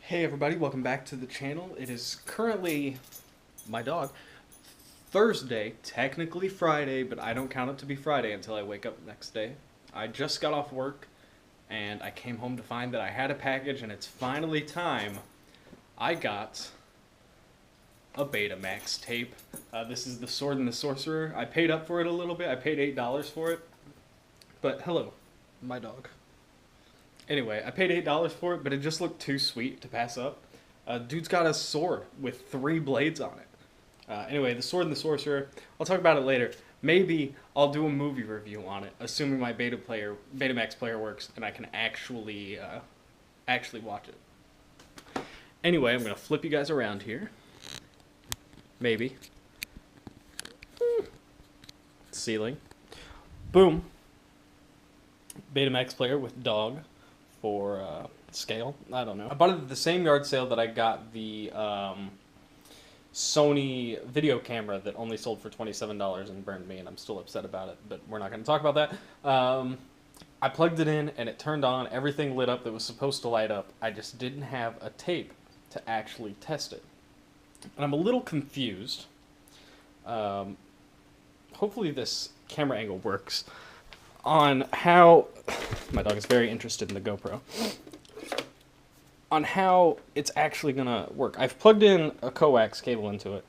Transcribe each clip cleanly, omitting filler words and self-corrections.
Hey everybody, welcome back to the channel. It is currently, my dog, Thursday, technically Friday, but I don't count it to be Friday until I wake up the next day. I just got off work and I came home to find that I had a package and it's finally time. I got a Betamax tape. This is The Sword and the Sorcerer. I paid up for it a little bit. I paid $8 for it. But hello, my dog. Anyway, I paid $8 for it, but it just looked too sweet to pass up. Dude's got a sword with 3 blades on it. Anyway, The Sword and the Sorcerer, I'll talk about it later. Maybe I'll do a movie review on it, assuming my Betamax player works and I can actually watch it. Anyway, I'm going to flip you guys around here. Maybe. Ceiling. Boom. Betamax player with dog. For scale, I don't know. I bought it at the same yard sale that I got the Sony video camera that only sold for $27 and burned me, and I'm still upset about it, but we're not going to talk about that. I plugged it in, and it turned on. Everything lit up that was supposed to light up. I just didn't have a tape to actually test it. And I'm a little confused. Hopefully this camera angle works. On how, my dog is very interested in the GoPro, on how it's actually gonna work. I've plugged in a coax cable into it,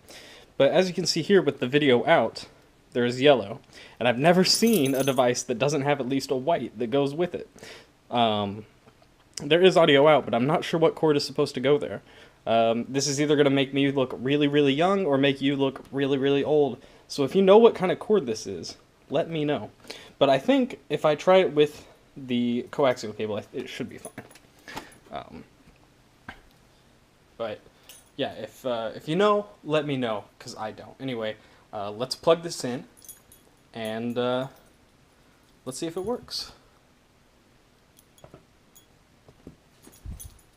but as you can see here with the video out, there is yellow, and I've never seen a device that doesn't have at least a white that goes with it. There is audio out, but I'm not sure what cord is supposed to go there. This is either gonna make me look really, really young or make you look really, really old. So if you know what kind of cord this is, let me know. But I think if I try it with the coaxial cable, it should be fine. But yeah, if you know, let me know, because I don't. Anyway, let's plug this in, and let's see if it works.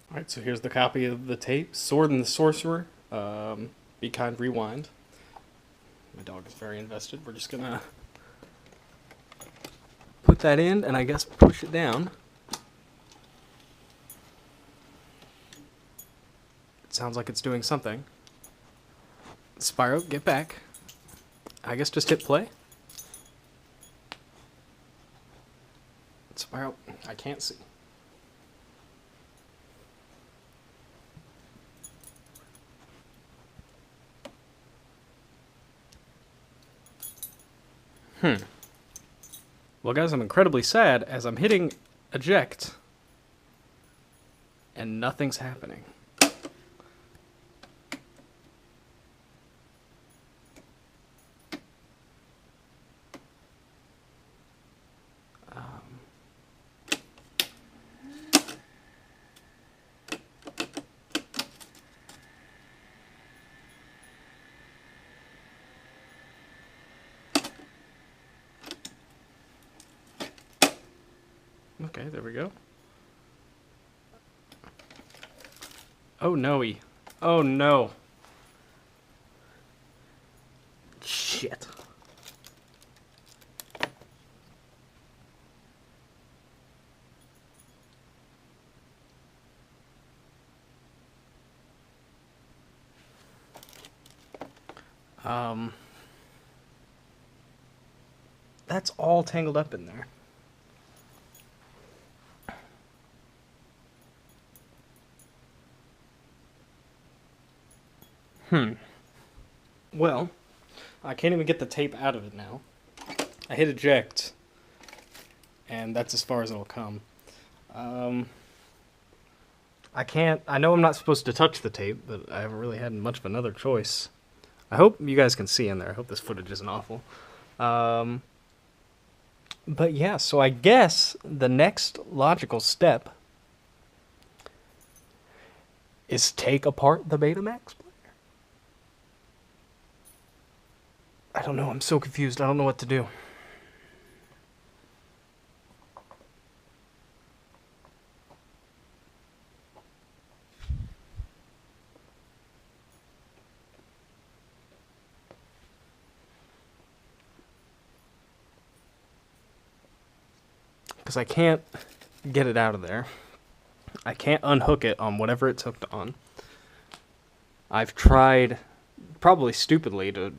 Alright, so here's the copy of the tape, Sword and the Sorcerer, Be Kind, Rewind. My dog is very invested. We're just gonna put that in, and I guess push it down. It sounds like it's doing something. Spyro, get back. I guess just hit play. Spyro, I can't see. Well, guys, I'm incredibly sad as I'm hitting eject and nothing's happening. Okay, there we go. Oh no-y. Oh no. Shit. That's all tangled up in there. Well, I can't even get the tape out of it now. I hit eject, and that's as far as it'll come. I know I'm not supposed to touch the tape, but I haven't really had much of another choice. I hope you guys can see in there. I hope this footage isn't awful. But yeah, so I guess the next logical step is take apart the Betamax player. I don't know, I'm so confused, I don't know what to do. Because I can't get it out of there. I can't unhook it on whatever it's hooked on. I've tried, probably stupidly, to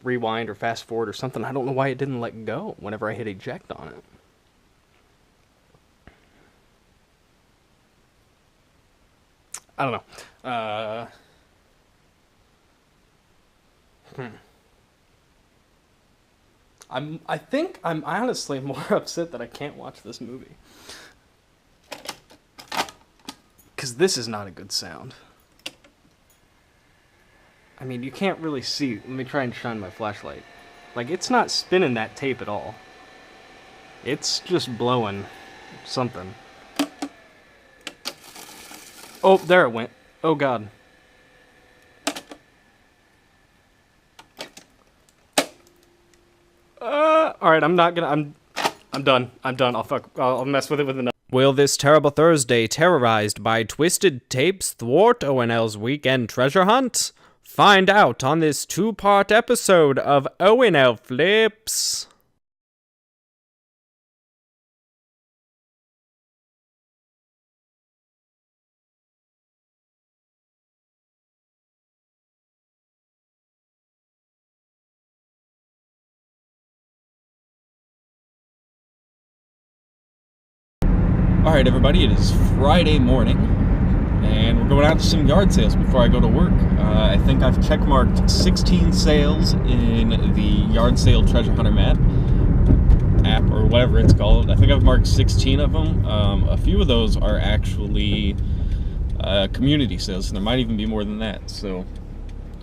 rewind or fast forward or something. I don't know why it didn't let go whenever I hit eject on it. I don't know. I think I'm honestly more upset that I can't watch this movie. Because this is not a good sound. I mean, you can't really see. Let me try and shine my flashlight. Like, it's not spinning that tape at all. It's just blowing something. Oh, there it went. Oh, God. Alright, I'm not gonna... I'm done. I'll mess with it with another... Will this terrible Thursday, terrorized by twisted tapes, thwart ONL's weekend treasure hunt? Find out on this 2-part episode of ONL Flips. Alright everybody, it is Friday morning, and we're going out to some yard sales before I go to work. I think I've checkmarked 16 sales in the Yard Sale Treasure Hunter map app, or whatever it's called. I think I've marked 16 of them. A few of those are actually community sales, and there might even be more than that. So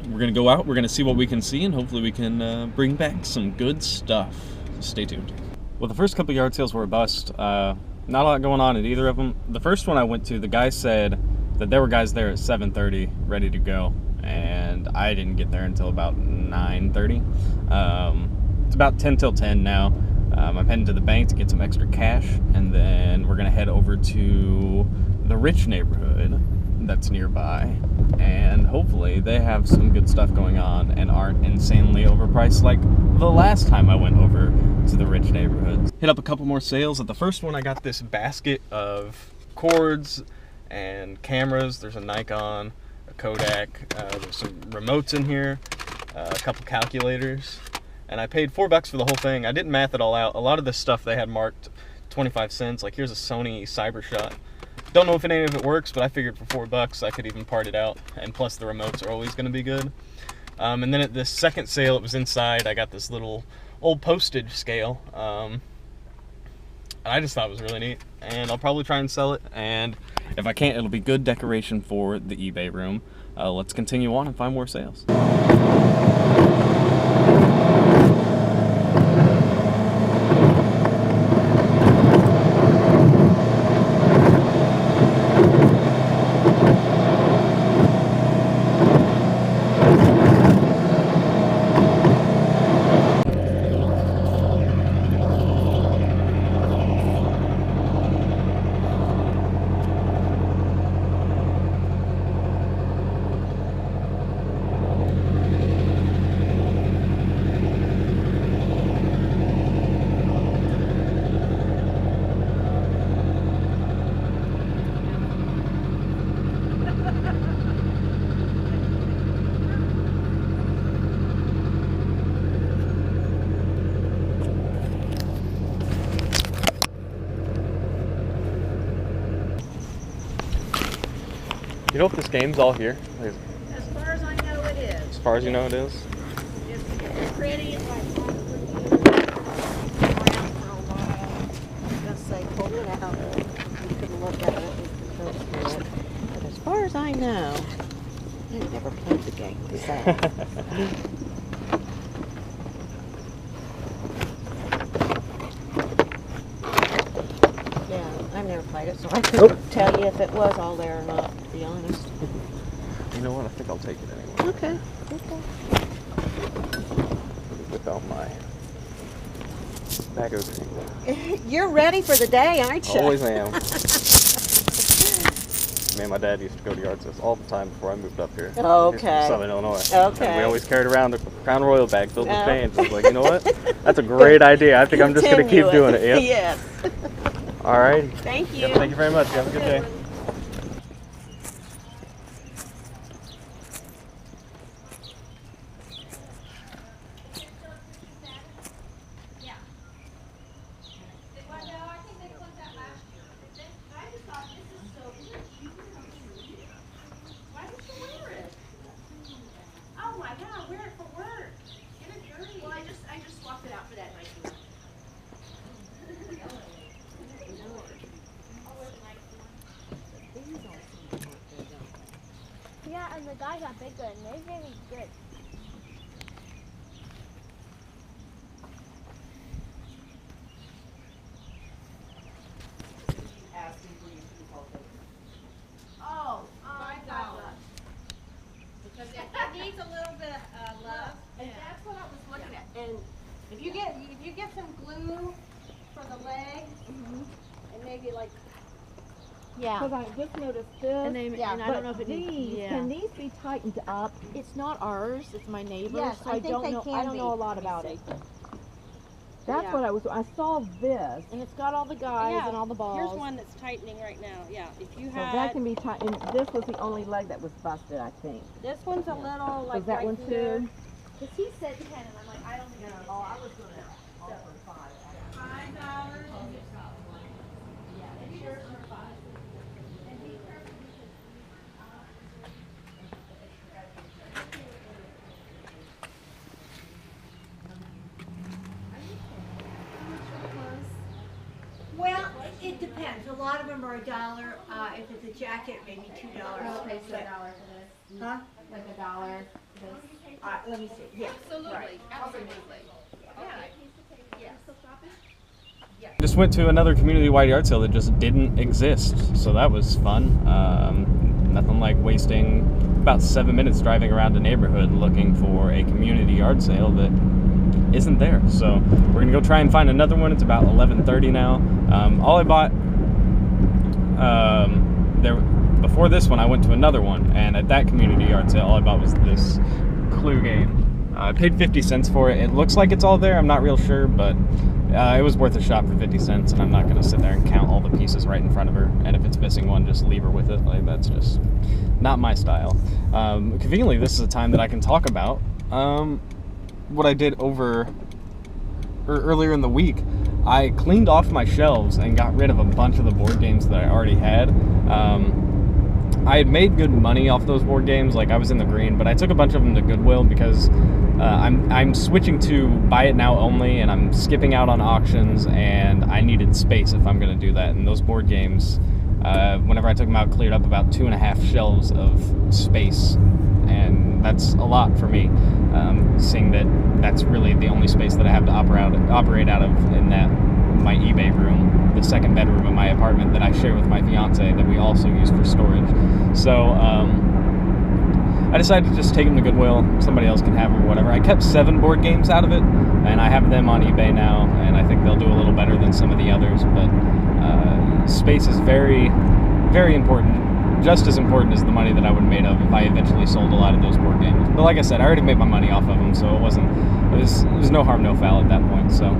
we're going to go out, we're going to see what we can see, and hopefully we can bring back some good stuff. Stay tuned. Well, the first couple yard sales were a bust. Not a lot going on at either of them. The first one I went to, the guy said that there were guys there at 7:30 ready to go, and I didn't get there until about 9:30. It's about 10 till 10 now. I'm heading to the bank to get some extra cash, and then we're gonna head over to the rich neighborhood that's nearby, and hopefully they have some good stuff going on and aren't insanely overpriced like the last time I went over to the rich neighborhoods. Hit up a couple more sales. At the first one I got this basket of cords and cameras. There's a Nikon, a Kodak, there's some remotes in here, a couple calculators, and I paid $4 for the whole thing. I didn't math it all out. A lot of this stuff they had marked 25 cents. Like here's a Sony CyberShot. Don't know if any of it works, but I figured for $4 I could even part it out, and plus the remotes are always going to be good. And then at this second sale, it was inside, I got this little old postage scale. I just thought it was really neat, and I'll probably try and sell it, and if I can't, it'll be good decoration for the eBay room. Let's continue on and find more sales. You know if this game's all here? As far as I know, it is. As far as you know it is? It's pretty and like around for a while. I was gonna say pull it out. You could look at it if you go through it. But as far as I know, I never played the game. So. I've never played it, so I couldn't tell you if it was all there or not, to be honest. You know what? I think I'll take it anyway. Okay. Whip out my bag opening. You're ready for the day, aren't you? Always am. Me and my dad used to go to yard sales all the time before I moved up here. Okay. From Southern Illinois. Okay. And we always carried around the Crown Royal bag filled with change. I was like, you know what? That's a great idea. I think I'm just going to keep doing it. Yep. Yes. All right. Thank you. Yep, thank you very much. Have a good day. and the guy got bigger, and they're very good. Oh, $5. Because it needs a little bit of love, and that's what I was looking at. And if you get some glue for the legs, and maybe like, Yeah. because I just noticed this. And I don't know if it needs. Can these be tightened up? It's not ours. It's my neighbor's. Yes, so I think don't they know. can I don't know a be. lot Let me about see. it. That's Yeah. what I saw this. And it's got all the guys and all the balls. Here's one that's tightening right now. Yeah, if you So had that can be tightened. This was the only leg that was busted, I think. this one's a little like Was that right one here. too? Because he said 10, and I'm like, I don't think it's Oh, I was going to offer $5. $5. Well, it depends. A lot of them are $1. If it's a jacket, maybe $2. Okay, so But- $1 for this. Huh? Like $1 for this. Let me see. Yeah. Absolutely, absolutely. Just went to another community-wide yard sale that just didn't exist, so that was fun. Nothing like wasting about 7 minutes driving around a neighborhood looking for a community yard sale that isn't there. So we're gonna go try and find another one. It's about 11:30 now. All I bought before this one, I went to another one, and at that community yard sale, all I bought was this Clue game. I paid 50 cents for it. It looks like it's all there. I'm not real sure, but it was worth a shot for 50 cents, and I'm not going to sit there and count all the pieces right in front of her, and if it's missing one, just leave her with it. Like, that's just not my style. Conveniently, this is a time that I can talk about what I did earlier in the week. I cleaned off my shelves and got rid of a bunch of the board games that I already had. I had made good money off those board games, like I was in the green, but I took a bunch of them to Goodwill because I'm switching to buy it now only, and I'm skipping out on auctions, and I needed space if I'm going to do that. And those board games, whenever I took them out, cleared up about 2.5 shelves of space, and that's a lot for me, seeing that that's really the only space that I have to operate out of in my eBay room, the second bedroom of my apartment that I share with my fiance that we also use for storage. So I decided to just take them to Goodwill. Somebody else can have them or whatever. I kept 7 board games out of it, and I have them on eBay now, and I think they'll do a little better than some of the others, but space is very, very important. Just as important as the money that I would have made if I eventually sold a lot of those board games. But like I said, I already made my money off of them, so it was no harm, no foul at that point. So,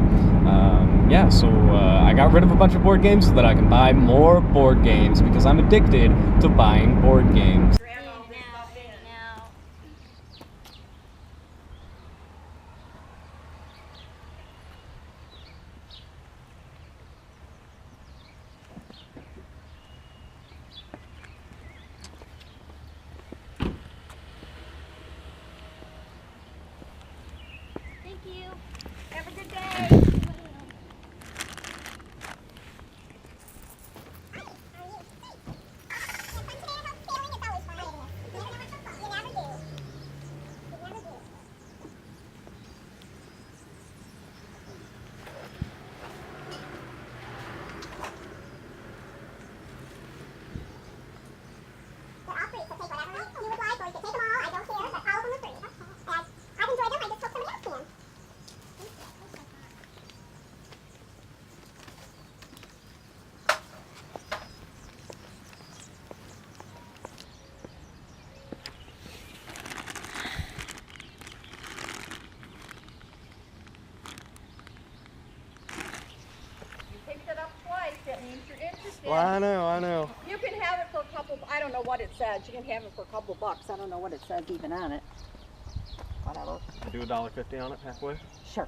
I got rid of a bunch of board games so that I can buy more board games because I'm addicted to buying board games. Thank you. Have a good day. Picked it up twice, that means you're interested. Well, I know. You can have it for a couple, I don't know what it says. You can have it for a couple bucks. I don't know what it says even on it. Whatever. Do $1.50 on it halfway? Sure.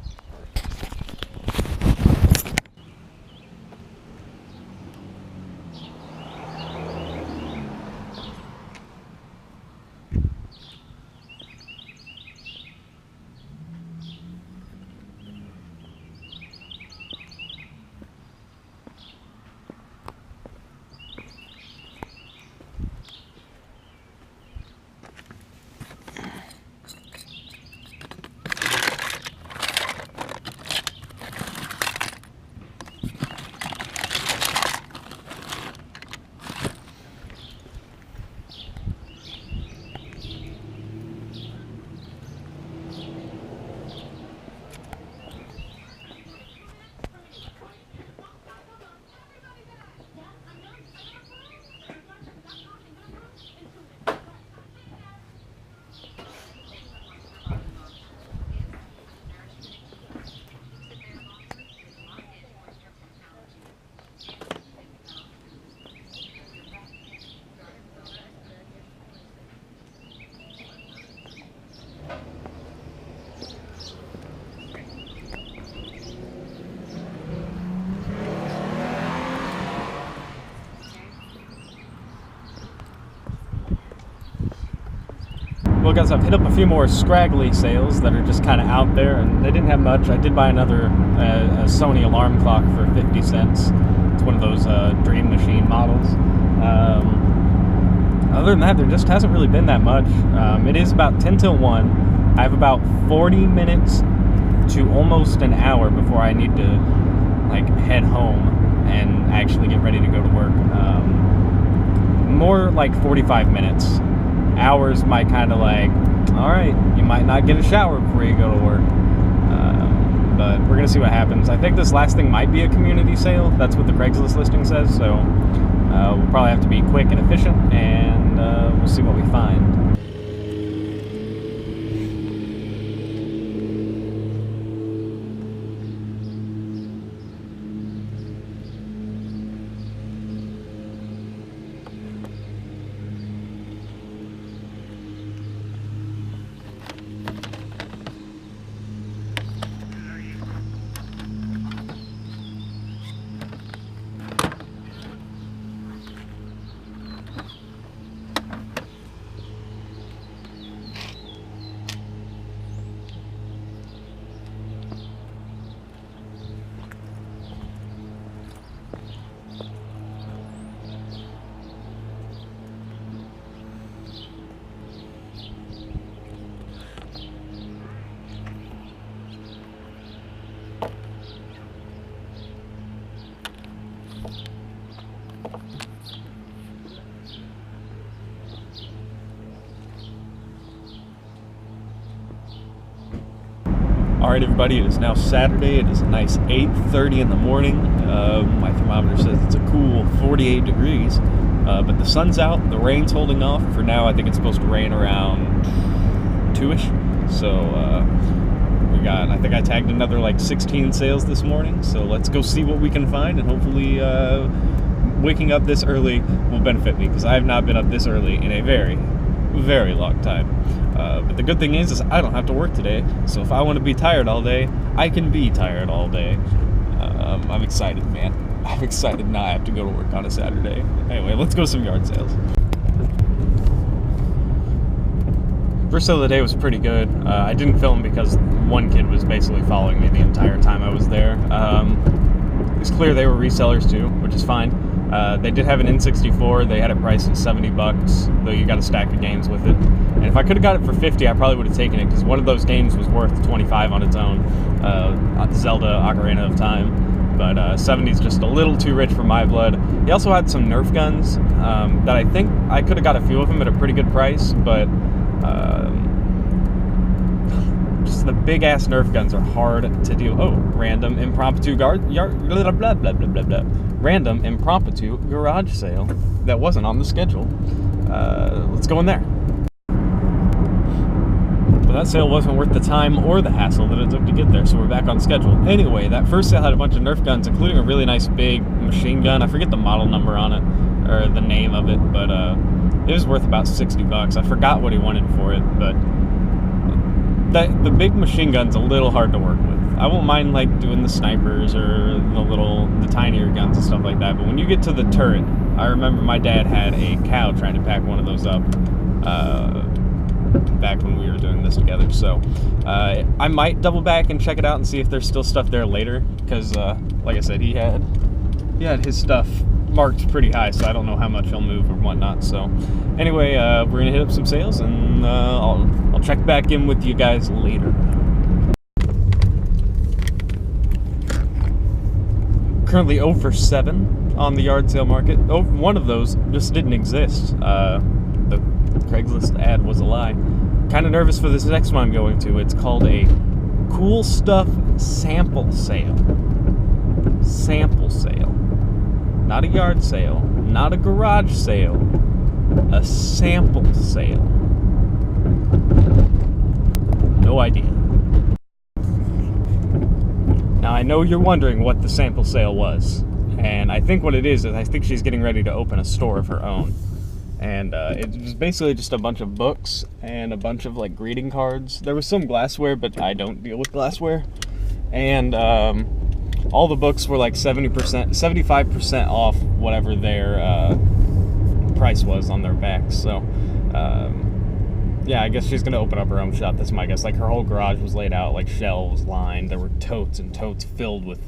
Well, guys, I've hit up a few more scraggly sales that are just kind of out there, and they didn't have much. I did buy another a Sony alarm clock for 50 cents. It's one of those Dream Machine models. Other than that, there just hasn't really been that much. It is about 10 till 1. I have about 40 minutes to almost an hour before I need to like head home and actually get ready to go to work. More like 45 minutes. Hours might kind of like, all right, you might not get a shower before you go to work. But we're gonna see what happens. I think this last thing might be a community sale. That's what the Craigslist listing says. So we'll probably have to be quick and efficient, and we'll see what we find. Alright everybody, it is now Saturday. It is a nice 8:30 in the morning. My thermometer says it's a cool 48 degrees. But the sun's out, the rain's holding off. For now, I think it's supposed to rain around 2-ish. So I think I tagged another like 16 sales this morning. So let's go see what we can find, and hopefully waking up this early will benefit me, because I have not been up this early in a very, very long time. But the good thing is I don't have to work today, so if I want to be tired all day, I can be tired all day. I'm excited, man. I'm excited not to have to go to work on a Saturday. Anyway, let's go to some yard sales. First sale of the day was pretty good. I didn't film because one kid was basically following me the entire time I was there. It's clear they were resellers too, which is fine. They did have an N64. They had it priced at $70, though you got a stack of games with it. And if I could have got it for $50, I probably would have taken it, because one of those games was worth $25 on its own. Zelda Ocarina of Time. But $70 is just a little too rich for my blood. He also had some Nerf guns that I think I could have got a few of them at a pretty good price, but just the big ass Nerf guns are hard to do. Oh, random impromptu random impromptu garage sale that wasn't on the schedule. Let's go in there. But that sale wasn't worth the time or the hassle that it took to get there, so we're back on schedule. Anyway, that first sale had a bunch of Nerf guns, including a really nice big machine gun. I forget the model number on it, or the name of it, but it was worth about $60. I forgot what he wanted for it, but the big machine gun's a little hard to work with. I won't mind like doing the snipers or the tinier guns and stuff like that, but when you get to the turret, I remember my dad had a cow trying to pack one of those up back when we were doing this together. So I might double back and check it out and see if there's still stuff there later, because like I said, he had his stuff marked pretty high, so I don't know how much he'll move or whatnot. So anyway, we're gonna hit up some sales, and I'll check back in with you guys later. Currently 0 for 7 on the yard sale market. Oh, one of those just didn't exist. The Craigslist ad was a lie. Kind of nervous for this next one I'm going to. It's called a Cool Stuff Sample Sale. Sample sale. Not a yard sale, not a garage sale, a sample sale. No idea. Now I know you're wondering what the sample sale was, and I think what it is I think she's getting ready to open a store of her own. And it was basically just a bunch of books and a bunch of like greeting cards. There was some glassware, but I don't deal with glassware. And all the books were like 75% off whatever their price was on their backs. So yeah, I guess she's gonna open up her own shop this month. I guess like her whole garage was laid out, like shelves lined. There were totes and totes filled with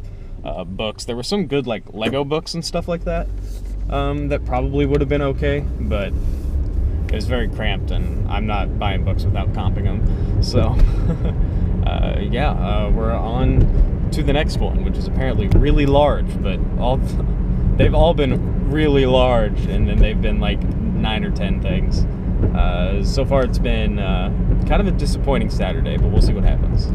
books. There were some good like Lego books and stuff like that that probably would have been okay, but it was very cramped, and I'm not buying books without comping them. So we're on to the next one, which is apparently really large, but they've all been really large, and then they've been like 9 or 10 things. So far it's been kind of a disappointing Saturday, but we'll see what happens.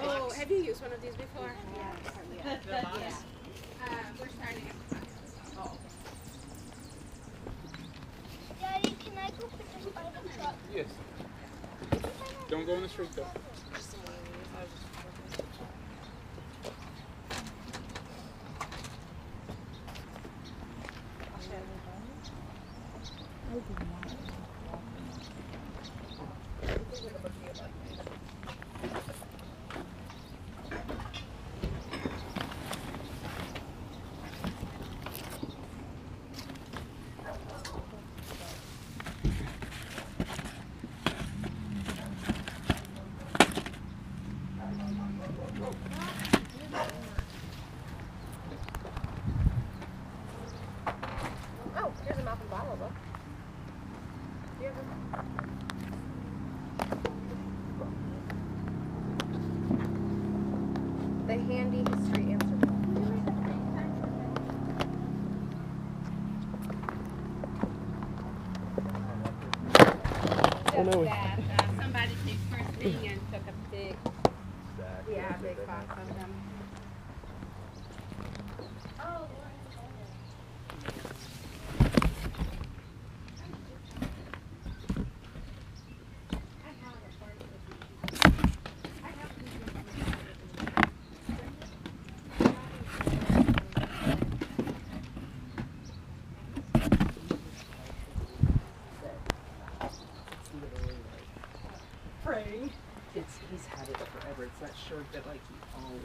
Oh, have you used one of these before? Yeah. We're starting at Daddy, can I go put this by the truck? Yes. Don't go in the street though. Oh, here's a mouth and bottle, look. Here's the handy history answer. Just that somebody took first thing and took a big, big box of them. Oh, Praying. He's had it forever. It's that shirt that like he always.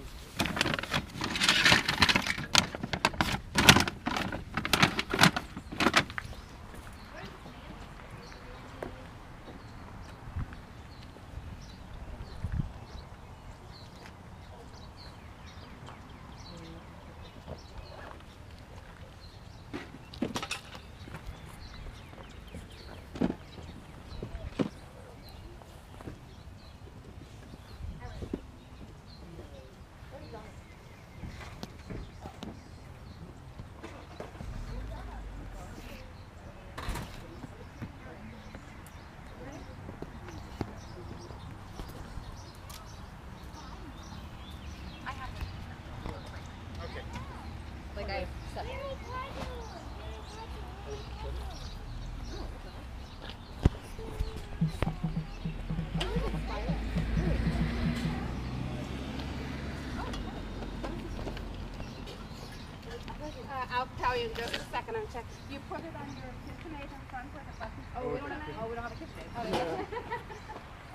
you just a second. I'm check. You put it on your KitchenAid in front where the button. Oh, we don't have a KitchenAid. Oh, yeah.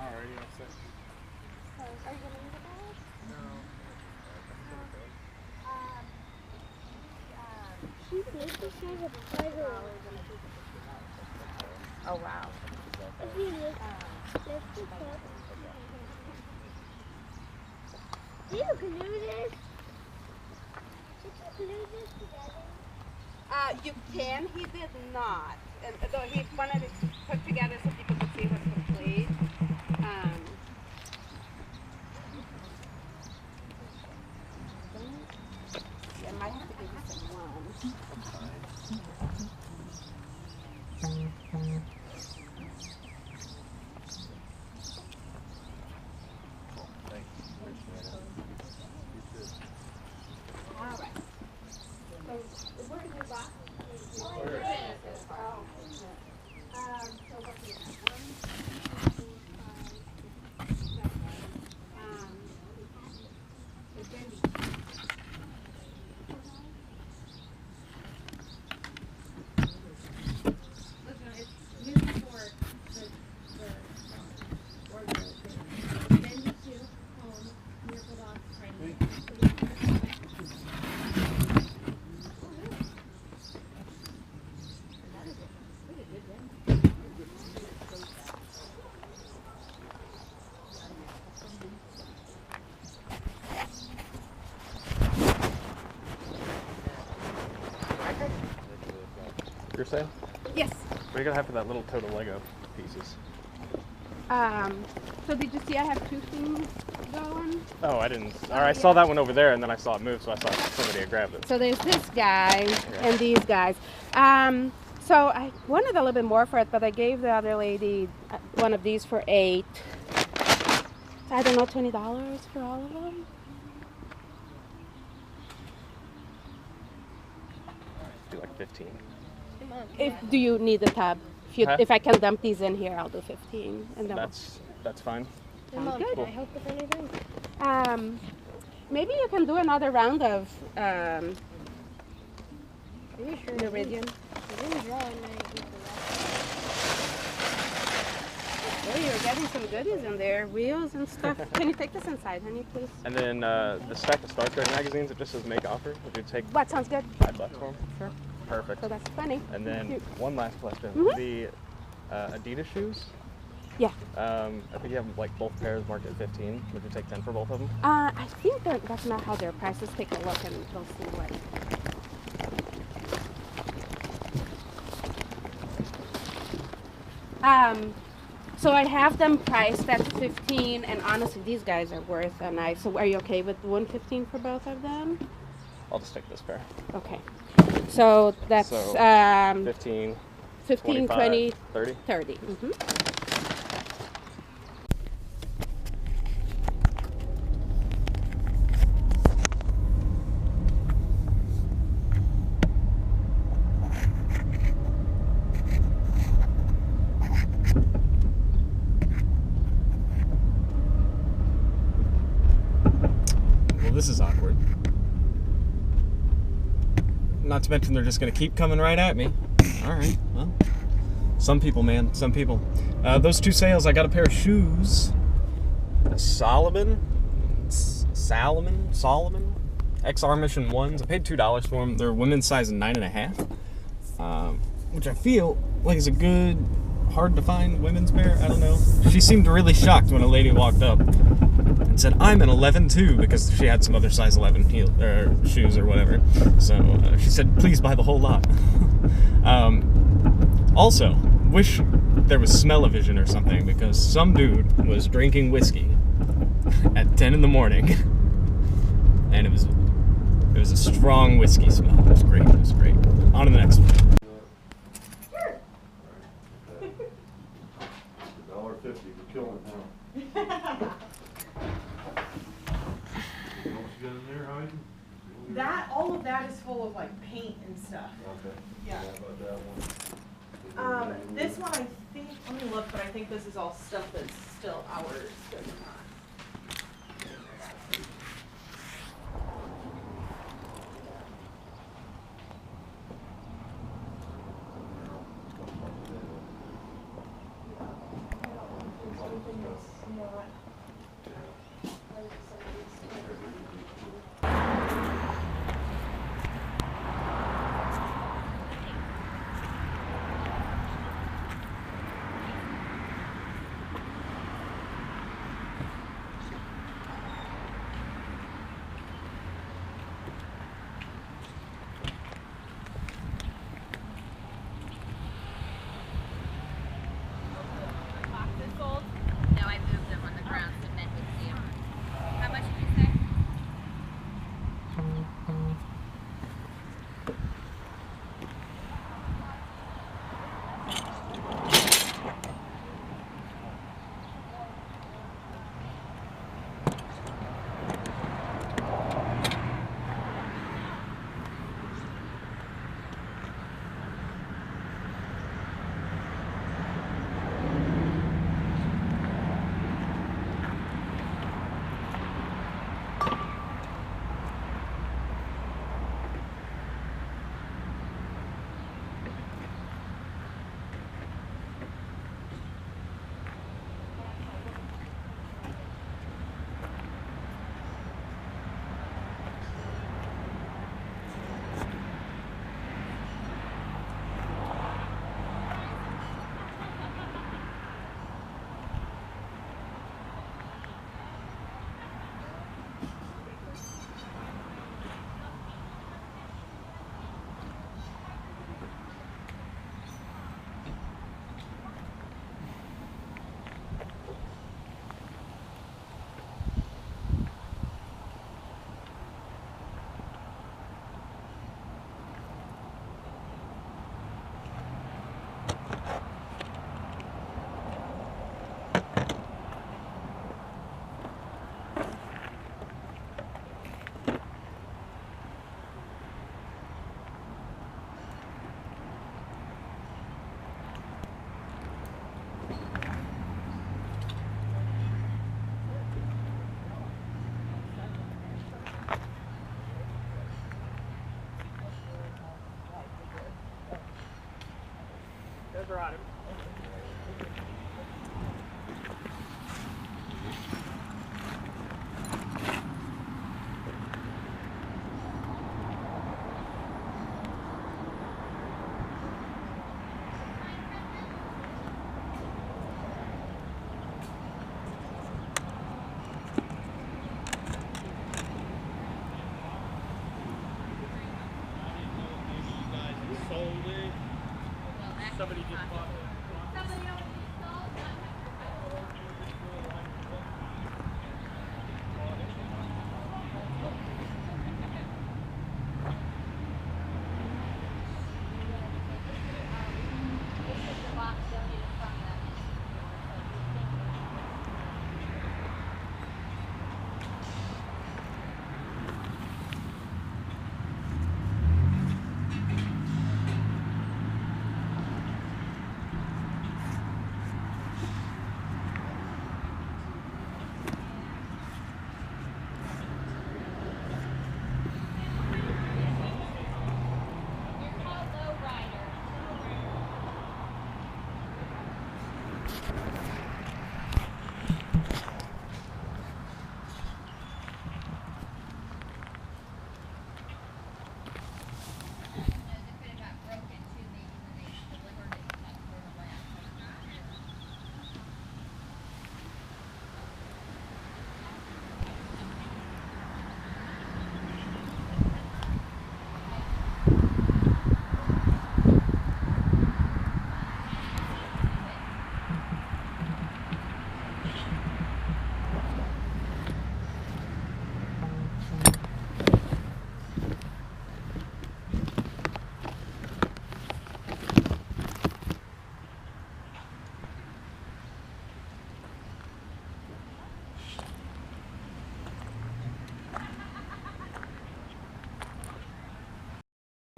Alrighty, I'll set. So, are you gonna use it, guys? No. She did the size of a fiber. Oh wow. You can do this. Did you glue this together? You can. He did not. And though he wanted it put together so people could see what's complete. I might have to give you some ones. All right. So where did your box? You're saying? Yes. What are you gonna have for that little total Lego pieces? So did you see I have two things going? Oh, I didn't. Alright, I saw that one over there and then I saw it move, so I thought somebody had grabbed it. So there's this guy and these guys. So I wanted a little bit more for it, but I gave the other lady one of these for $8. So I don't know, $20 for all of them. Do like 15. Do you need the tab? If I can dump these in here, I'll do 15. And then That's fine. Sounds good. Can I help with anything? Maybe you can do another round of Are you sure? Meridian. I didn't draw and I did the Oh, you're getting some goodies in there, wheels and stuff. Can you take this inside, honey, please? And then the stack of Star Trek magazines, it just says make offer. Would you take What sounds good? $5 for them? Sure. Perfect. So that's funny. And then one last question. Mhm. The Adidas shoes, Yeah. I think you have like both pairs marked at 15. Would you take 10 for both of them? I think that's not how their prices. Take a look and we'll see what. So I have them priced at 15, and honestly, these guys are worth a nice. So are you okay with 115 for both of them? I'll just take this pair. Okay. So that's So, 15, 15, 25, 20, 30. 30. Mm-hmm. Well, this is awkward. Not to mention they're just going to keep coming right at me. All right, well, some people, man, some people. Those two sales, I got a pair of shoes. Salomon XR Mission 1s. I paid $2 for them. They're women's size 9.5, which I feel like is a good, hard to find women's pair. I don't know. She seemed really shocked when a lady walked up and said, "I'm an 11 too," because she had some other size 11 shoes or whatever. So she said, "Please buy the whole lot." Also, wish there was smell-o-vision or something, because some dude was drinking whiskey at 10 in the morning, and it was a strong whiskey smell. It was great. It was great. On to the next one. $1.50 for killing it now. All of that is full of like paint and stuff. Okay. Yeah. How about that one? This one I think, let me look, but I think this is all stuff that's still ours. That's not. brought him. Somebody just bought it.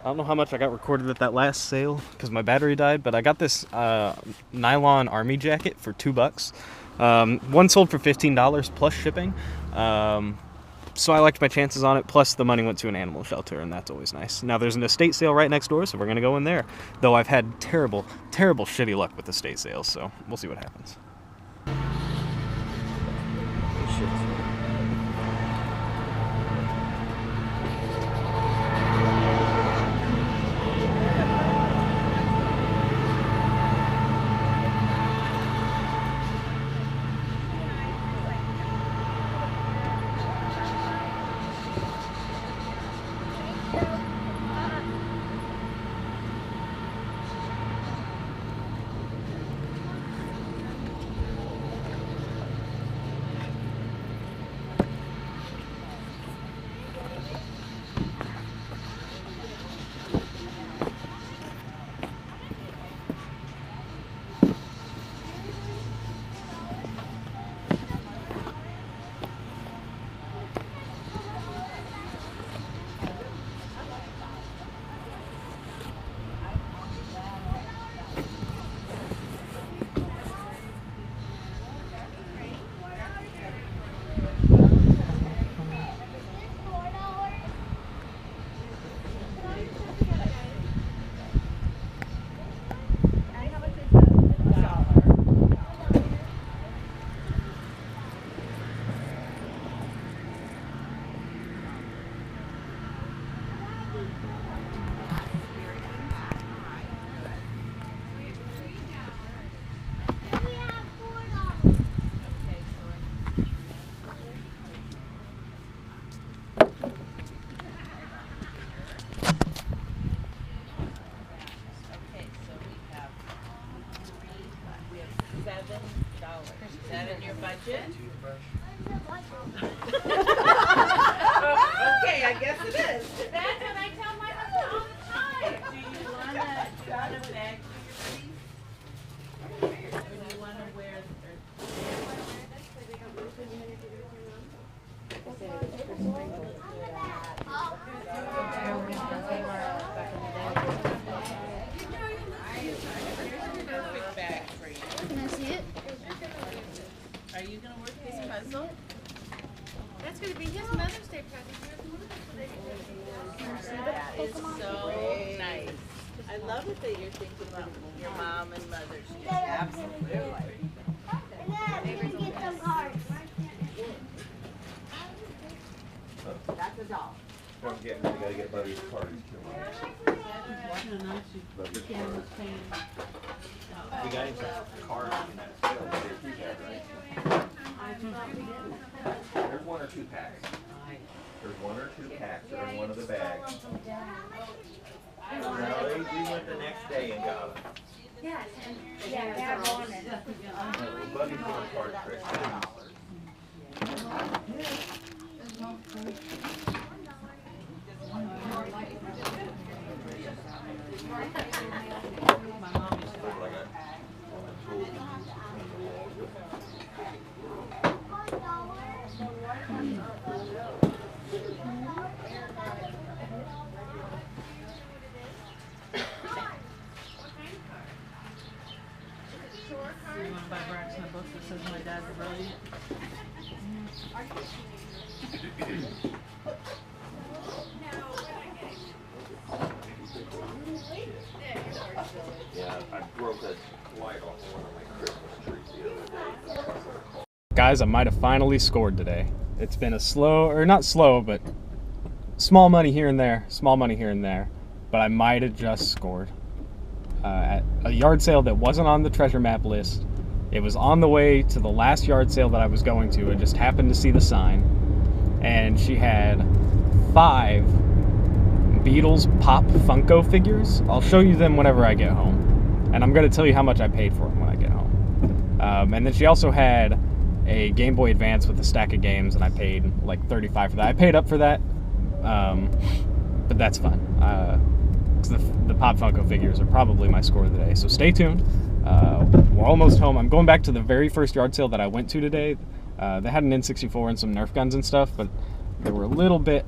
I don't know how much I got recorded at that last sale because my battery died, but I got this nylon army jacket for $2. One sold for $15 plus shipping. So I liked my chances on it, plus the money went to an animal shelter, and that's always nice. Now there's an estate sale right next door, so we're going to go in there. Though I've had terrible, terrible shitty luck with estate sales, so we'll see what happens. that in your budget? Okay, I guess it is. That's what I tell my husband all the time. Do you want a bag for your feet? Or do you want to wear perfect bag for you. Can I see it? Are you going to work this puzzle? That's going to be his Mother's Day present. That is so nice. I love it that you're thinking about your mom and Mother's Day. Absolutely. Get some cards. That's a doll. Don't get, you gotta get Buddy's parties too. We got into cards in that sale. There's 1 or 2 packs. There's 1 or 2 packs that are in one of the bags. No, we went the next day and got them. Yes, and yeah, that one is. Buddy's doing card tricks. Yeah, I broke a light off one of my Christmas trees the other day. Guys, I might have finally scored today. It's been a slow, or not slow, but small money here and there, but I might have just scored. At a yard sale that wasn't on the treasure map list. It was on the way to the last yard sale that I was going to. I just happened to see the sign. And she had 5 Beatles Pop Funko figures. I'll show you them whenever I get home. And I'm going to tell you how much I paid for them when I get home. And then she also had a Game Boy Advance with a stack of games, and I paid like $35 for that. I paid up for that, but that's fine. The Pop Funko figures are probably my score of the day. So stay tuned. We're almost home. I'm going back to the very first yard sale that I went to today. They had an N64 and some Nerf guns and stuff, but they were a little bit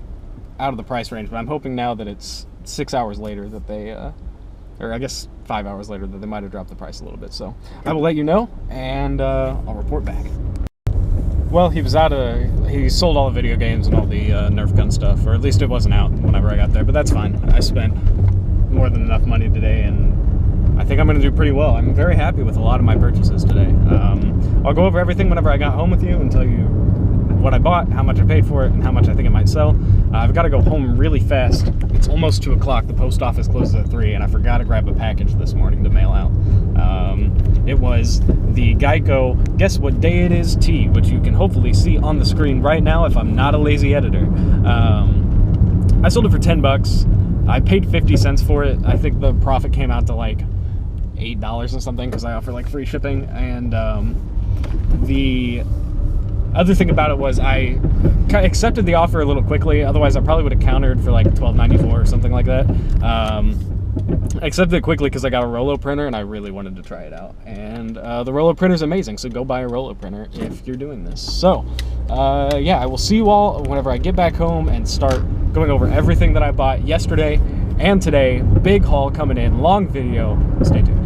out of the price range. But I'm hoping now that it's 6 hours later that they, or I guess 5 hours later, that they might have dropped the price a little bit. So I will let you know, and I'll report back. Well, he sold all the video games and all the Nerf gun stuff, or at least it wasn't out whenever I got there, but that's fine. I spent more than enough money today, and I think I'm going to do pretty well. I'm very happy with a lot of my purchases today. I'll go over everything whenever I got home with you and tell you what I bought, how much I paid for it, and how much I think it might sell. I've got to go home really fast. It's almost 2 o'clock. The post office closes at 3, and I forgot to grab a package this morning to mail out. It was the Geico Guess What Day It Is tea, which you can hopefully see on the screen right now if I'm not a lazy editor. I sold it for $10. I paid 50 cents for it. I think the profit came out to like $8 or something because I offer like free shipping. And the other thing about it was I accepted the offer a little quickly. Otherwise, I probably would have countered for like $12.94 or something like that. I accepted it quickly because I got a Rollo printer and I really wanted to try it out. And the Rollo printer is amazing, so go buy a Rollo printer if you're doing this. So, yeah, I will see you all whenever I get back home and start going over everything that I bought yesterday and today. Big haul coming in, long video. Stay tuned.